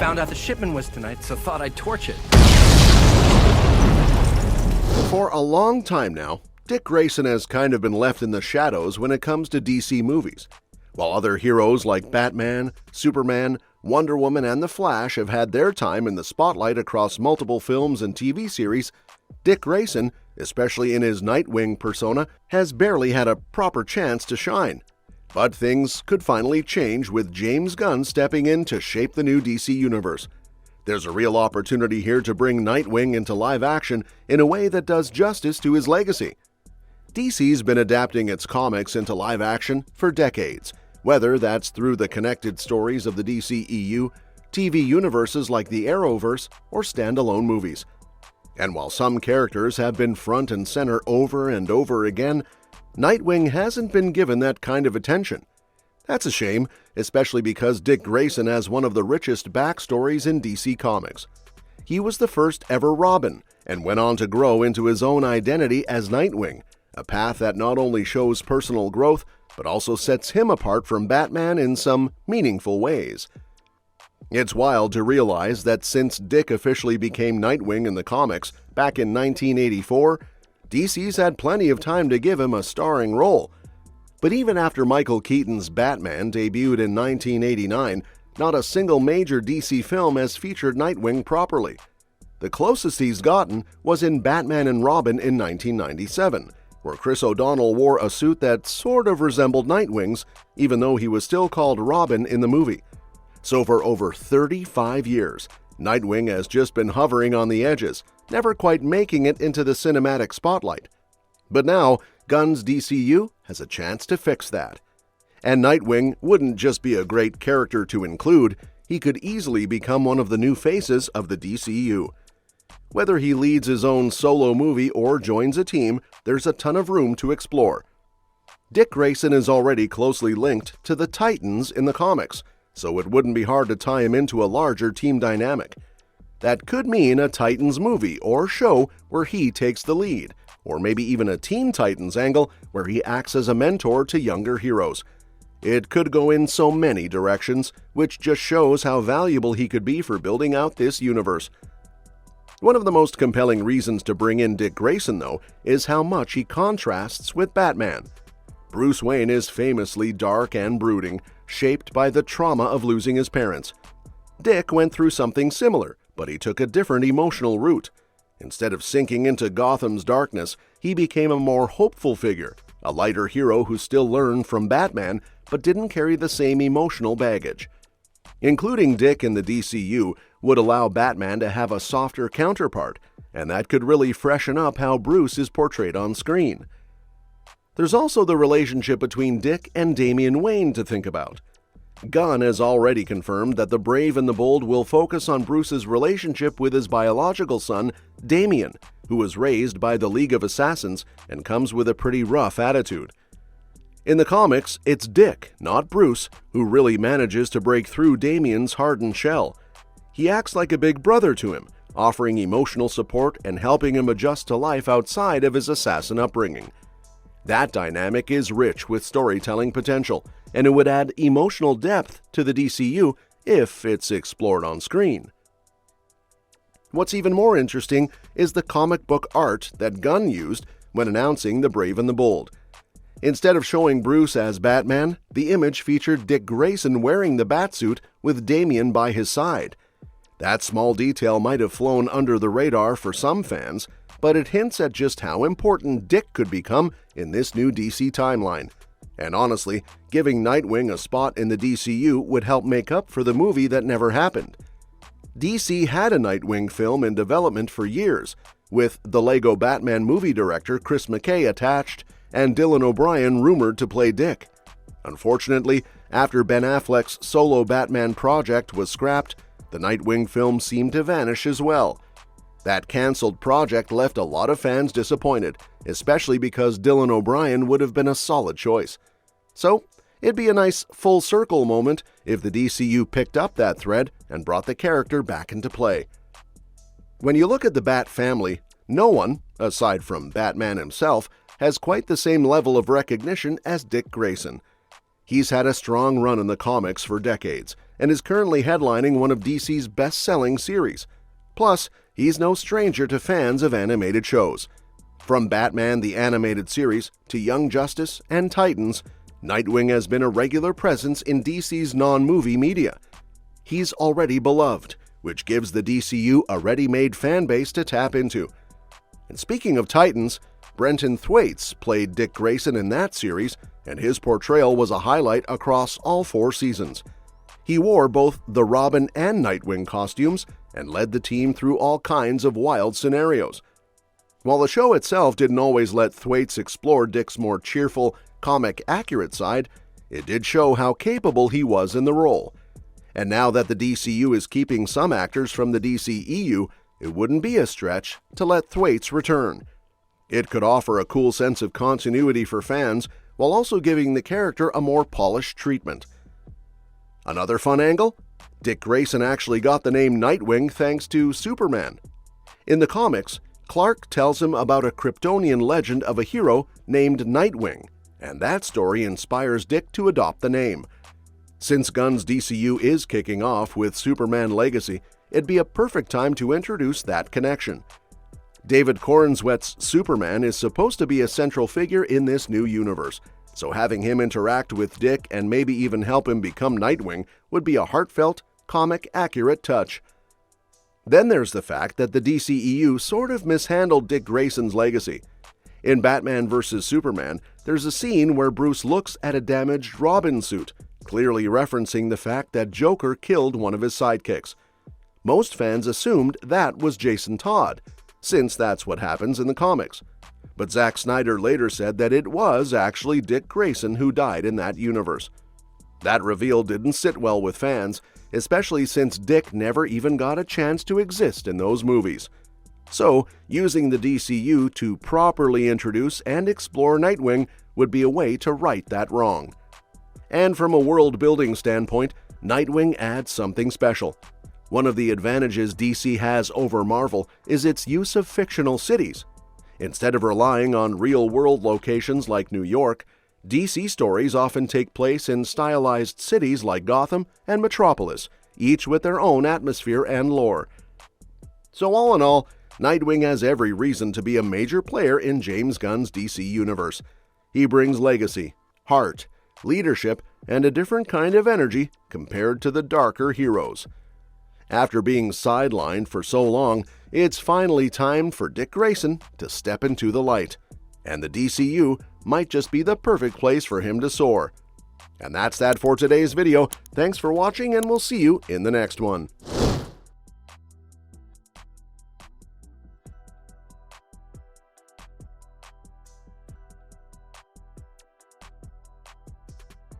Found out the shipment was tonight, so thought I'd torch it. For a long time now, Dick Grayson has kind of been left in the shadows when it comes to DC movies. While other heroes like Batman, Superman, Wonder Woman, and The Flash have had their time in the spotlight across multiple films and TV series, Dick Grayson, especially in his Nightwing persona, has barely had a proper chance to shine. But things could finally change with James Gunn stepping in to shape the new DC universe. There's a real opportunity here to bring Nightwing into live action in a way that does justice to his legacy. DC's been adapting its comics into live action for decades, whether that's through the connected stories of the DCEU, TV universes like the Arrowverse, or standalone movies. And while some characters have been front and center over and over again, Nightwing hasn't been given that kind of attention. That's a shame, especially because Dick Grayson has one of the richest backstories in DC Comics. He was the first ever Robin, and went on to grow into his own identity as Nightwing, a path that not only shows personal growth, but also sets him apart from Batman in some meaningful ways. It's wild to realize that since Dick officially became Nightwing in the comics back in 1984, DC's had plenty of time to give him a starring role. But even after Michael Keaton's Batman debuted in 1989, not a single major DC film has featured Nightwing properly. The closest he's gotten was in Batman and Robin in 1997, where Chris O'Donnell wore a suit that sort of resembled Nightwing's, even though he was still called Robin in the movie. So for over 35 years, Nightwing has just been hovering on the edges, never quite making it into the cinematic spotlight. But now, Gunn's DCU has a chance to fix that. And Nightwing wouldn't just be a great character to include, he could easily become one of the new faces of the DCU. Whether he leads his own solo movie or joins a team, there's a ton of room to explore. Dick Grayson is already closely linked to the Titans in the comics, so it wouldn't be hard to tie him into a larger team dynamic. That could mean a Titans movie or show where he takes the lead, or maybe even a Teen Titans angle where he acts as a mentor to younger heroes. It could go in so many directions, which just shows how valuable he could be for building out this universe. One of the most compelling reasons to bring in Dick Grayson, though, is how much he contrasts with Batman. Bruce Wayne is famously dark and brooding, shaped by the trauma of losing his parents. Dick went through something similar, but he took a different emotional route. Instead of sinking into Gotham's darkness, he became a more hopeful figure, a lighter hero who still learned from Batman but didn't carry the same emotional baggage. Including Dick in the DCU would allow Batman to have a softer counterpart, and that could really freshen up how Bruce is portrayed on screen. There's also the relationship between Dick and Damian Wayne to think about. Gunn has already confirmed that The Brave and the Bold will focus on Bruce's relationship with his biological son, Damian, who was raised by the League of Assassins and comes with a pretty rough attitude. In the comics, it's Dick, not Bruce, who really manages to break through Damian's hardened shell. He acts like a big brother to him, offering emotional support and helping him adjust to life outside of his assassin upbringing. That dynamic is rich with storytelling potential, and it would add emotional depth to the DCU if it's explored on screen. What's even more interesting is the comic book art that Gunn used when announcing The Brave and the Bold. Instead of showing Bruce as Batman, the image featured Dick Grayson wearing the Batsuit with Damian by his side. That small detail might have flown under the radar for some fans, but it hints at just how important Dick could become in this new DC timeline. And honestly, giving Nightwing a spot in the DCU would help make up for the movie that never happened. DC had a Nightwing film in development for years, with the Lego Batman movie director Chris McKay attached and Dylan O'Brien rumored to play Dick. Unfortunately, after Ben Affleck's solo Batman project was scrapped, the Nightwing film seemed to vanish as well. That canceled project left a lot of fans disappointed, especially because Dylan O'Brien would have been a solid choice. So, it'd be a nice full circle moment if the DCU picked up that thread and brought the character back into play. When you look at the Bat family, no one, aside from Batman himself, has quite the same level of recognition as Dick Grayson. He's had a strong run in the comics for decades, and is currently headlining one of DC's best-selling series. Plus, he's no stranger to fans of animated shows. From Batman the Animated Series to Young Justice and Titans, Nightwing has been a regular presence in DC's non-movie media. He's already beloved, which gives the DCU a ready-made fan base to tap into. And speaking of Titans, Brenton Thwaites played Dick Grayson in that series, and his portrayal was a highlight across all 4 seasons. He wore both the Robin and Nightwing costumes and led the team through all kinds of wild scenarios. While the show itself didn't always let Thwaites explore Dick's more cheerful, comic-accurate side, it did show how capable he was in the role. And now that the DCU is keeping some actors from the DCEU, it wouldn't be a stretch to let Thwaites return. It could offer a cool sense of continuity for fans while also giving the character a more polished treatment. Another fun angle? Dick Grayson actually got the name Nightwing thanks to Superman. In the comics, Clark tells him about a Kryptonian legend of a hero named Nightwing, and that story inspires Dick to adopt the name. Since Gunn's DCU is kicking off with Superman Legacy, it'd be a perfect time to introduce that connection. David Corenswet's Superman is supposed to be a central figure in this new universe, so having him interact with Dick and maybe even help him become Nightwing would be a heartfelt, comic-accurate touch. Then there's the fact that the DCEU sort of mishandled Dick Grayson's legacy. In Batman vs. Superman, there's a scene where Bruce looks at a damaged Robin suit, clearly referencing the fact that Joker killed one of his sidekicks. Most fans assumed that was Jason Todd, since that's what happens in the comics. But Zack Snyder later said that it was actually Dick Grayson who died in that universe. That reveal didn't sit well with fans, especially since Dick never even got a chance to exist in those movies. So, using the DCU to properly introduce and explore Nightwing would be a way to right that wrong. And from a world-building standpoint, Nightwing adds something special. One of the advantages DC has over Marvel is its use of fictional cities. Instead of relying on real-world locations like New York, DC stories often take place in stylized cities like Gotham and Metropolis, each with their own atmosphere and lore. So all in all, Nightwing has every reason to be a major player in James Gunn's DC universe. He brings legacy, heart, leadership, and a different kind of energy compared to the darker heroes. After being sidelined for so long, it's finally time for Dick Grayson to step into the light, and the DCU might just be the perfect place for him to soar. And that's that for today's video. Thanks for watching, and we'll see you in the next one.